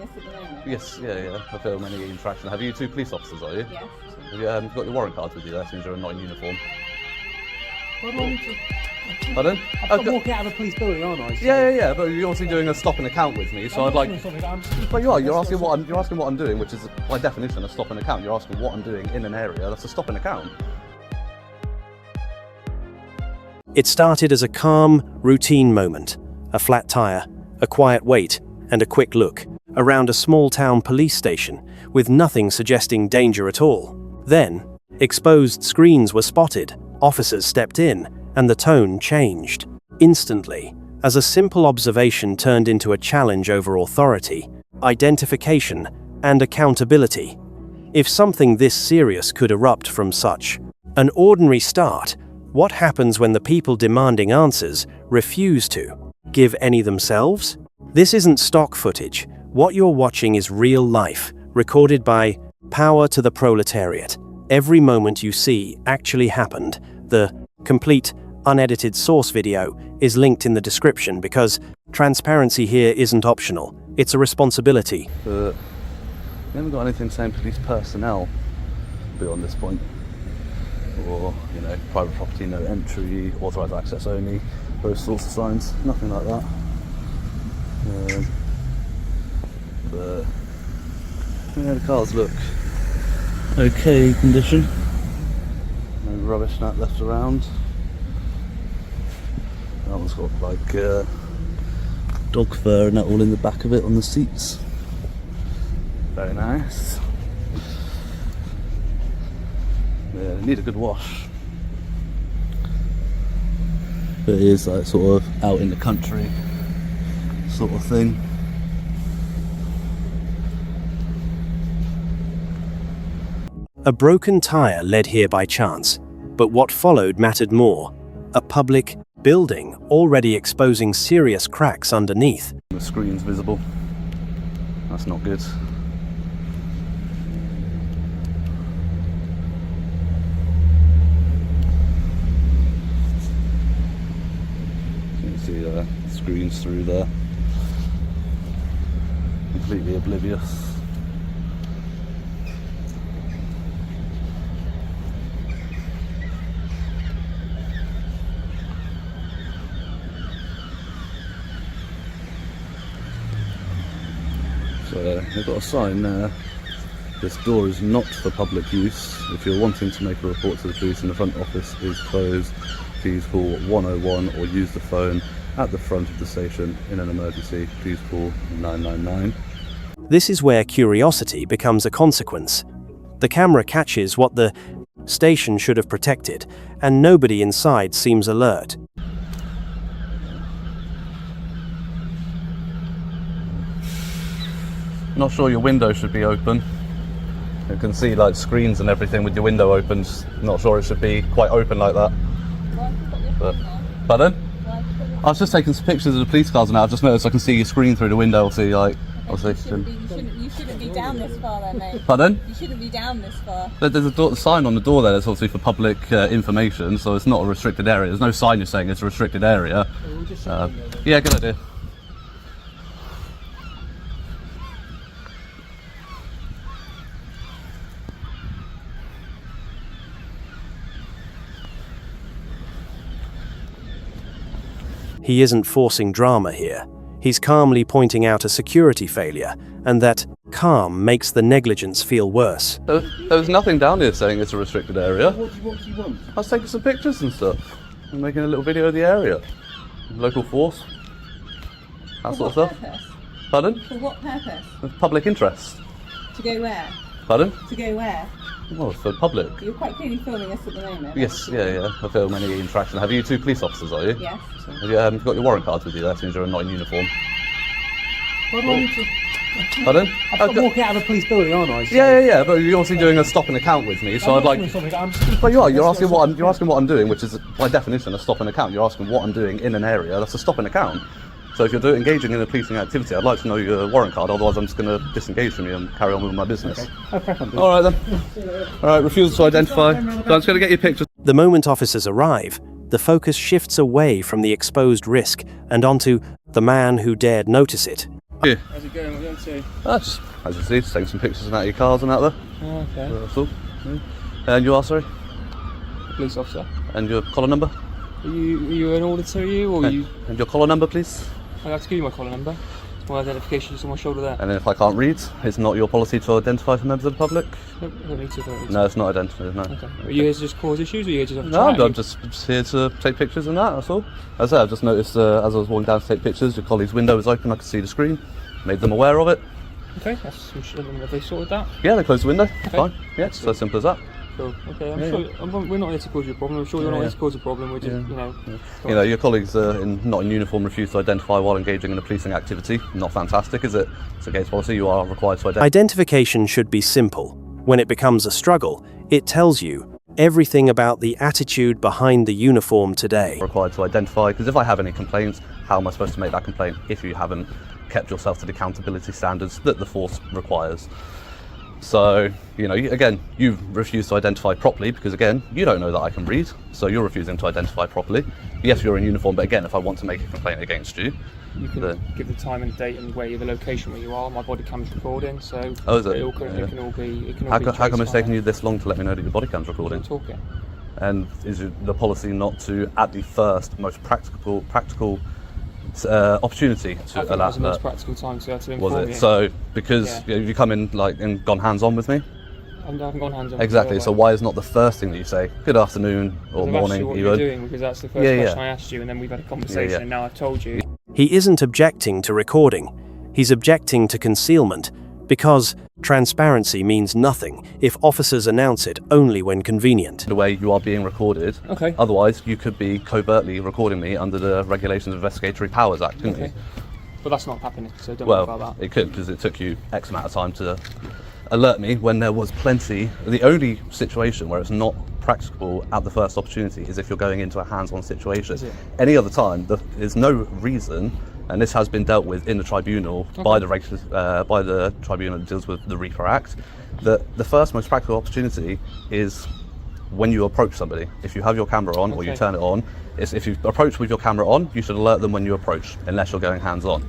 us at the moment? Yes, yeah. I film any infraction. Have you two police officers, are you? Yes. Have you got your warrant cards with you? That seems you're not in uniform. Why do I need to... Pardon? I'm walking out of a police building, aren't I? So... Yeah. But you're obviously doing a stop and account with me, so I'd like. But you are. You're asking what I'm doing, which is by definition a stop and account. You're asking what I'm doing in an area. That's a stop and account. It started as a calm, routine moment, a flat tire, a quiet wait, and a quick look around a small-town police station with nothing suggesting danger at all. Then, exposed screens were spotted, officers stepped in, and the tone changed. Instantly, as a simple observation turned into a challenge over authority, identification, and accountability. If something this serious could erupt from such an ordinary start, what happens when the people demanding answers refuse to give any themselves? This isn't stock footage. What you're watching is real life, recorded by Power to the Proletariat. Every moment you see actually happened. The complete, unedited source video is linked in the description because transparency here isn't optional. It's a responsibility. But we haven't got anything saying police personnel beyond this point. Or, private property, no entry, authorised access only, those sorts of signs, nothing like that. But the cars look okay condition, no rubbish that left around. That one's got like dog fur and that all in the back of it on the seats. Very nice. Yeah, they need a good wash. But it is like sort of out in the country sort of thing. A broken tire led here by chance, but what followed mattered more. A public building already exposing serious cracks underneath. The screen's visible. That's not good. See screens through there. Completely oblivious. So they've got a sign there. This door is not for public use. If you're wanting to make a report to the police and the front office is closed, please call 101 or use the phone at the front of the station. In an emergency, please call 999. This is where curiosity becomes a consequence. The camera catches what the station should have protected, and nobody inside seems alert. Not sure your window should be open. You can see like screens and everything with your window open. Not sure it should be quite open like that. But, pardon? I was just taking some pictures of the police cars now. I've just noticed I can see your screen through the window. Obviously, like, you shouldn't be down this far then, mate. Pardon? You shouldn't be down this far. There's a sign on the door there that's obviously for public information, so it's not a restricted area. There's no sign you're saying it's a restricted area. Yeah, good idea. He isn't forcing drama here. He's calmly pointing out a security failure, and that calm makes the negligence feel worse. There was nothing down here saying it's a restricted area. What do you want? I was taking some pictures and stuff. I'm making a little video of the area. Local force. That sort of stuff. Purpose? Pardon? For what purpose? Public interest. To go where? Pardon? To go where? Well, for public. You're quite clearly filming us at the moment. Yes, yeah. I film any infraction. Have you two police officers, are you? Yes. Have you got your warrant cards with you? That seems you're not in uniform. Why do I need to... Pardon? I'm walking out of a police building, aren't I? So... Yeah. But you're obviously doing a stop and account with me, so I'd like. But you are. You're asking what I'm doing, which is by definition a stop and account. You're asking what I'm doing in an area. That's a stop and account. So if you're engaging in a policing activity, I'd like to know your warrant card. Otherwise, I'm just going to disengage from you and carry on with my business. Okay. All right then. All right. Refusal to identify. So I'm just going to get your pictures. The moment officers arrive, the focus shifts away from the exposed risk and onto the man who dared notice it. Yeah. How's it going? see? Just, as you see, just taking some pictures and out of your cars and out there. Oh, okay. That's all. Yeah. And you are, sorry? Police officer. And your collar number? Are you an auditor, are you? Or you? And your collar number, please? I have to give you my collar number. My identification is on my shoulder there. And then if I can't read, it's not your policy to identify for members of the public? I don't need to. No, it's not identified, no. Okay. Are you here to just cause issues, or are you here to just have a No, chat? I'm just here to take pictures and that's all. As I said, I've just noticed as I was walking down to take pictures, your colleague's window was open, I could see the screen, made them aware of it. Okay, have they sorted that? Yeah, they closed the window, Okay. fine. Yeah, it's as simple as that. Cool. Okay, I'm Yeah, sure we're not here to cause you a problem. I'm sure you're not here to cause a problem. We're just, You know, your colleagues not in uniform refuse to identify while engaging in a policing activity. Not fantastic, is it? It's against policy, you are required to identify. Identification should be simple. When it becomes a struggle, it tells you everything about the attitude behind the uniform today. Required to identify, because if I have any complaints, how am I supposed to make that complaint if you haven't kept yourself to the accountability standards that the force requires? So, you know, again, you refuse to identify properly because, again, you don't know that I can read, so you're refusing to identify properly. Yes, you're in uniform, but again, if I want to make a complaint against you, you can give the time and date and the location where you are. My body cam's recording, so oh, is it? It can all be. How come it's taken you this long to let me know that your body cam's recording? Talking. And is it the policy not to, at the first most practical opportunity to I think allow that was the most practical time to inform was it? you. So because you come in and gone hands-on with me? I haven't gone hands on. Exactly. So why is not the first thing that you say good afternoon or morning? What you're doing, because that's the first question I asked you, and then we've had a conversation, and now I've told you. He isn't objecting to recording. He's objecting to concealment because transparency means nothing if officers announce it only when convenient. The way you are being recorded. Okay. Otherwise, you could be covertly recording me under the Regulations of Investigatory Powers Act, couldn't you? But that's not happening, so don't worry about Well, that. it could, because it took you X amount of time to alert me when there was plenty. The only situation where it's not practicable at the first opportunity is if you're going into a hands-on situation. Is it? Any other time, there's no reason, and this has been dealt with in the tribunal by the tribunal that deals with the Reaper Act, that the first most practical opportunity is when you approach somebody. If you have your camera on or you turn it on, if you approach with your camera on, you should alert them when you approach, unless you're going hands-on.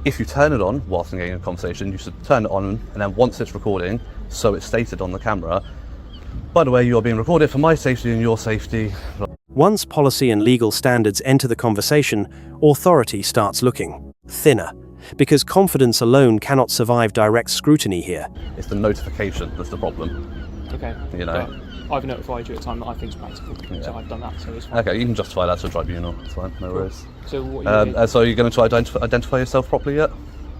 If you turn it on whilst engaging in a conversation, you should turn it on, and then once it's recording, so it's stated on the camera, by the way, you are being recorded for my safety and your safety. Once policy and legal standards enter the conversation, authority starts looking thinner, because confidence alone cannot survive direct scrutiny here. It's the notification that's the problem. Okay. You know. But I've notified you at a time that I think is practical, so I've done that, so it's fine. Okay, you can justify that to a tribunal. It's fine, no worries. So what are you So you're going to try to identify yourself properly yet?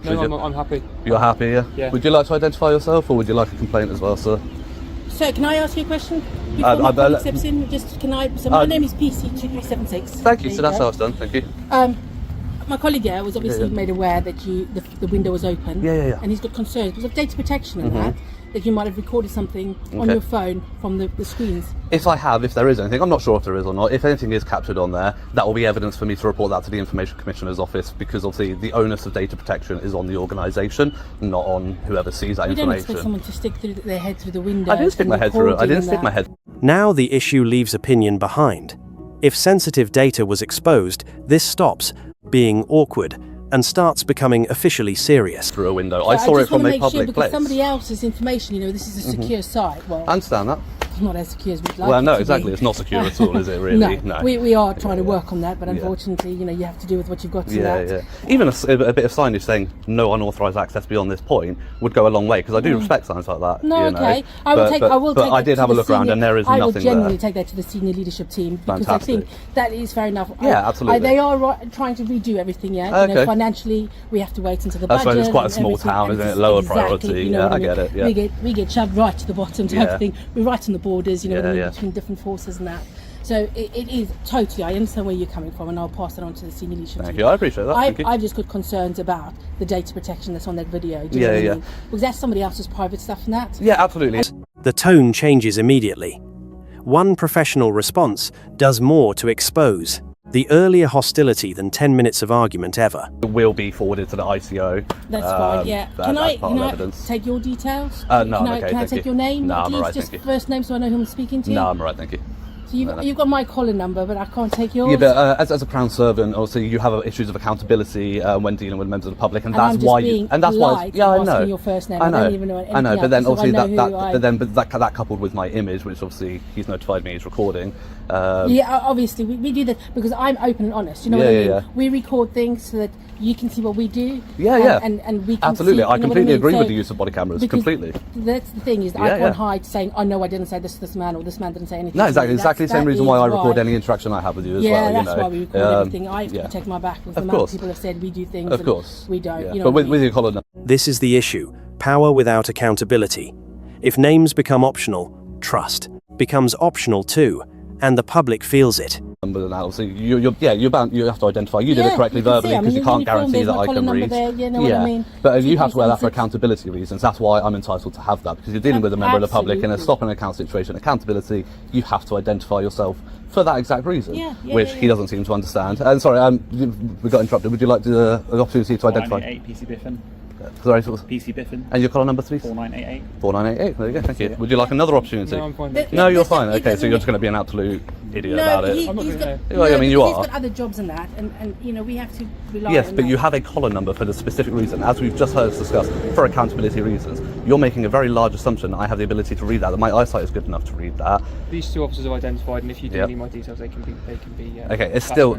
No, I'm happy. You're happy, yeah? Yeah. Would you like to identify yourself, or would you like a complaint as well, sir? So can I ask you a question? Before my colleague steps in, just can I? So my name is PC2376. Thank you. So that's how it's done. Thank you. My colleague here was obviously made aware that the window was open. Yeah. And he's got concerns because of data protection and that you might have recorded something on your phone from the screens. If there is anything, I'm not sure if there is or not. If anything is captured on there, that will be evidence for me to report that to the Information Commissioner's office, because obviously the onus of data protection is on the organisation, not on whoever sees that You don't information. expect someone to stick their head through the window. I didn't stick my head through it. I didn't stick my head. Now the issue leaves opinion behind. If sensitive data was exposed, this stops being awkward and starts becoming officially serious. Through a window. I saw it from a public place. Somebody else's information, this is a secure site. Well, I understand that. it's not as secure as we'd like. Well, no, it to exactly. be. It's not secure at all, is it? Really? No. We are trying to work on that, but unfortunately, you have to deal with what you've got. Yeah. Even a bit of signage saying no unauthorised access beyond this point would go a long way, because I do respect signs like that. No, okay. I did have a look around, and there is nothing there. I will genuinely take that to the senior leadership team, because I think that is fair enough. Yeah, absolutely. They are trying to redo everything. Yeah. Okay. Financially, we have to wait until the That's budget. why it's quite a small town, isn't it? Lower priority. Yeah, I get it. Yeah. We get shoved right to the bottom type of thing. We're right on the borders. Between different forces and that. So it is totally, I understand where you're coming from, and I'll pass that on to the senior leadership. Thank you, I appreciate that. Thank you. I've just got concerns about the data protection that's on that video. Do you know know what what I yeah. mean? Because that's somebody else's private stuff and that. Yeah, absolutely. The tone changes immediately. One professional response does more to expose the earlier hostility than 10 minutes of argument ever. It will be forwarded to the ICO. That's fine, yeah. Can I take your details? No, I'm okay, Can I take your name, No, I'm please? alright, Just thank you. first name so I know who I'm speaking to? No, I'm alright, thank you. So you've got my collar number, but I can't take yours. Yeah, but as a Crown servant, obviously you have issues of accountability when dealing with members of the public, and that's why. Yeah, I know. Your first name. I know. I don't even know anything I know, but then else, obviously so that coupled with my image, which obviously he's notified me he's recording. Yeah, obviously we do that because I'm open and honest. You know what I mean? Yeah. We record things so that you can see what we do. Yeah. And we can absolutely. see, I completely agree so, with the use of body cameras. Completely. That's the thing is that I can't hide saying, "Oh no, I didn't say this to this man," or "This man didn't say anything." No, to me. exactly the same reason why I record any interaction I have with you as well. Yeah, that's why we record everything. I have to protect my back because the amount of people have said we do things. Of course. We don't. Yeah. You know but with your collar number. This is the issue: power without accountability. If names become optional, trust becomes optional too, and the public feels it. Number and obviously you're bound. You have to identify. You did it correctly verbally because you can't guarantee that I can read. What I mean? But you have to wear that for accountability reasons. That's why I'm entitled to have that, because you're dealing with a member of the public in a stop and account situation. Accountability, you have to identify yourself for that exact reason, which he doesn't seem to understand. And sorry, we got interrupted. Would you like the opportunity to identify? 4988 PC Biffin. Sorry, PC Biffin. and your collar number, please? 4988. 4988. There you go. Thank you. Would you like another opportunity? No, I'm fine. No, you're fine. Okay, so you're just going to be an absolute idiot about it. I'm not he's gonna- got, Well, I mean, you he's are. got other jobs and that, and you know we have to rely Yes, on but that. you have a collar number for the specific reason, as we've just heard us discuss, for accountability reasons. You're making a very large assumption that I have the ability to read that my eyesight is good enough to read that. These two officers have identified, and if you do need my details, they can be. Okay, that's still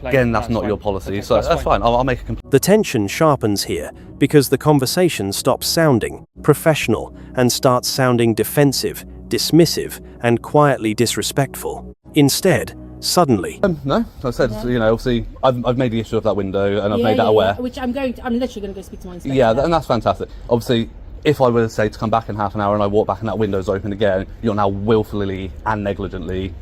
again, that's not your policy, Okay, so that's fine. I'll make a complaint. The tension sharpens here because the conversation stops sounding professional and starts sounding defensive, dismissive, and quietly disrespectful. Instead, suddenly, No, I said, obviously, I've made the issue of that window and I've made that aware. Which I'm literally going to go speak to my inspector. Yeah, and that's fantastic. Obviously, if I were to say to come back in half an hour and I walk back and that window's open again, you're now willfully and negligently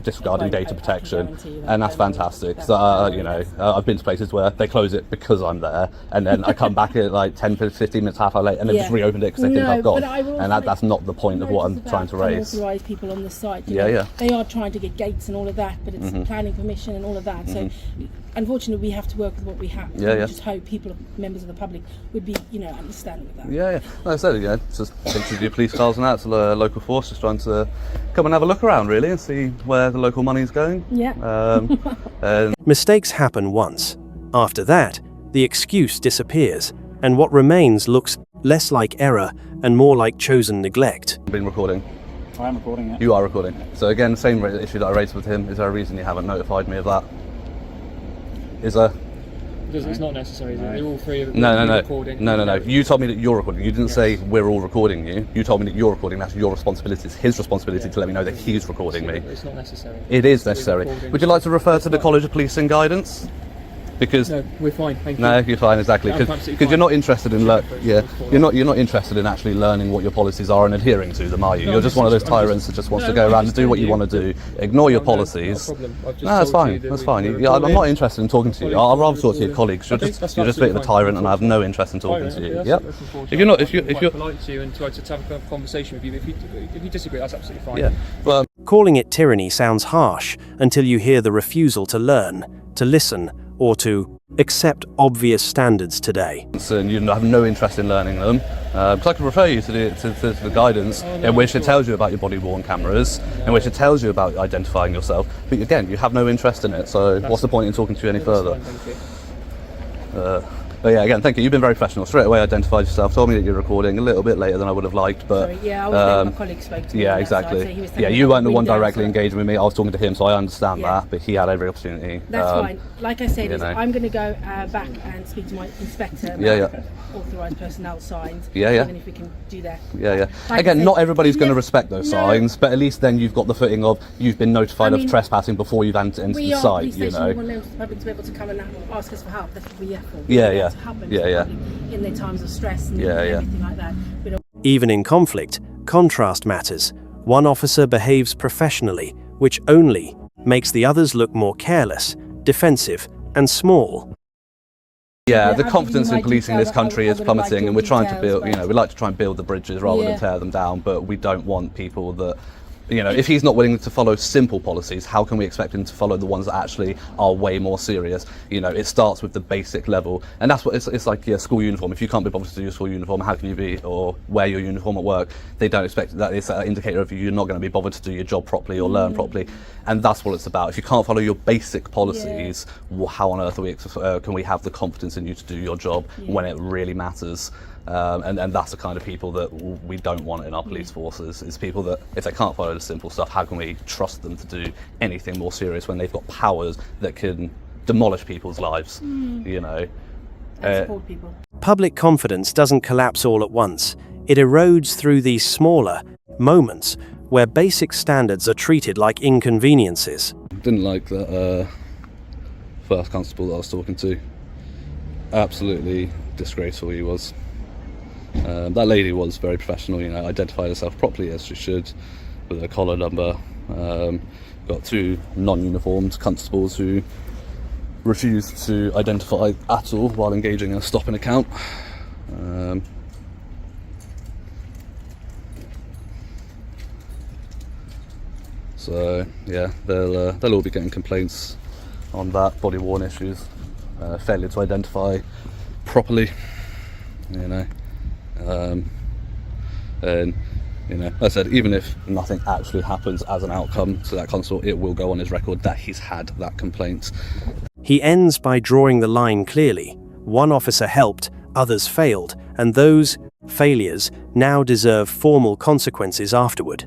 disregarding data protection, and that's fantastic. So I've been to places where they close it because I'm there, and then I come back at like 10, 15 minutes, half hour late, and then just reopened it because they think I've gone, and that's not the point of what I'm trying to raise. Authorised people on the site. Yeah. They are trying to get gates and all of that, but it's planning permission and all of that. So unfortunately, we have to work with what we have. Yeah. We just hope members of the public would be, understanding with that. Yeah. Like I said, just pictures of your police cars and that. It's a local force just trying to come and have a look around, really, and see where the local money's going. Yeah. mistakes happen once. After that, the excuse disappears, and what remains looks less like error and more like chosen neglect. Been recording. I am recording it. You are recording. So again, same issue that I raised with him. Is there a reason you haven't notified me of that? Is there? It's not necessary. They're all three of No. recording. No. You told me that you're recording. You didn't say we're all recording you. You told me that you're recording. That's your responsibility. It's his responsibility to let me know that he's recording me. It's not necessary. It is necessary. Would you like to refer to the College of Policing guidance? Because No, we're fine. Thank you. no, you're fine, exactly. I'm Because absolutely you're fine. not interested in you're not interested in actually learning what your policies are and adhering to them, are you? No, You're just one of those I'm tyrants that just wants to No, go I'm around and just do what telling you you. want to do, ignore your No, policies. not a problem. I've just No, that's told fine. you that That's we're fine. I'm recording. not interested in talking to you. I'll rather talk to your colleagues. You're Okay, just that's a bit of a absolutely tyrant, fine. and I have no interest in talking to you. That's Yep. unfortunate. If you're not, I've been if quite you're, polite to you and tried to have a conversation with you. If you disagree, that's absolutely fine. yeah. Well, Calling it tyranny sounds harsh until you hear the refusal to learn, to listen, or to accept obvious standards today. and you have no interest in learning them. So I can refer you to the guidance in which it tells you about your body-worn cameras, in which it tells you about identifying yourself. But again, you have no interest in it. So what's the point in talking to you any further? Thank you. But yeah, again, thank you. You've been very professional. Straight away identified yourself, told me that you're recording a little bit later than I would have liked, but Sorry, yeah, I was there, my colleague spoke to me. yeah, on that, so I'd say exactly. he was telling Yeah, me you about weren't the one windows, directly so- engaging with me. I was talking to him, so I understand Yeah. that, but he had every opportunity. That's fine. Like I said, you know. I'm going to go back and speak to my inspector about Yeah. authorised personnel signs. Yeah. Even if we can do that. Yeah. Like I Again, said, not everybody's going to no, respect those no. signs, but at least then you've got the footing of you've been notified I mean, of trespassing before you've entered into We the are a site, police you station. We know. want the public to be able to come and ask us for help. That's what we're here for. Yeah, We yeah. want to help them Yeah, yeah. in their times of stress and Yeah, yeah. everything like that. We don't Even in conflict, contrast matters. One officer behaves professionally, which only makes the others look more careless, defensive, and small. Yeah, Yeah, the I'll confidence give you in my policing details. this country I is would like plummeting, your and we're trying to details, build, but- we like to try and build the bridges rather Yeah. than tear them down, but we don't want people that You know, if he's not willing to follow simple policies, how can we expect him to follow the ones that actually are way more serious? You know, it starts with the basic level, and that's what it's like. Yeah, school uniform. If you can't be bothered to do your school uniform, how can you be or wear your uniform at work? They don't expect that. It's an indicator of you're not going to be bothered to do your job properly or learn properly, and that's what it's about. If you can't follow your basic policies, how on earth can we have the confidence in you to do your job when it really matters? And that's the kind of people that we don't want in our police forces, is people that, if they can't follow the simple stuff, how can we trust them to do anything more serious when they've got powers that can demolish people's lives, you know? And support people. Public confidence doesn't collapse all at once. It erodes through these smaller moments where basic standards are treated like inconveniences. Didn't like that first constable that I was talking to. Absolutely disgraceful he was. That lady was very professional, you know, identified herself properly as she should, with her collar number. Got 2 non-uniformed constables who refused to identify at all while engaging in a stopping account. So yeah, they'll all be getting complaints on that, body worn issues, failure to identify properly, you know. And you know, like I said, even if nothing actually happens as an outcome to that constable, it will go on his record that he's had that complaint. He ends by drawing the line clearly. One officer helped, others failed, and those failures now deserve formal consequences afterward.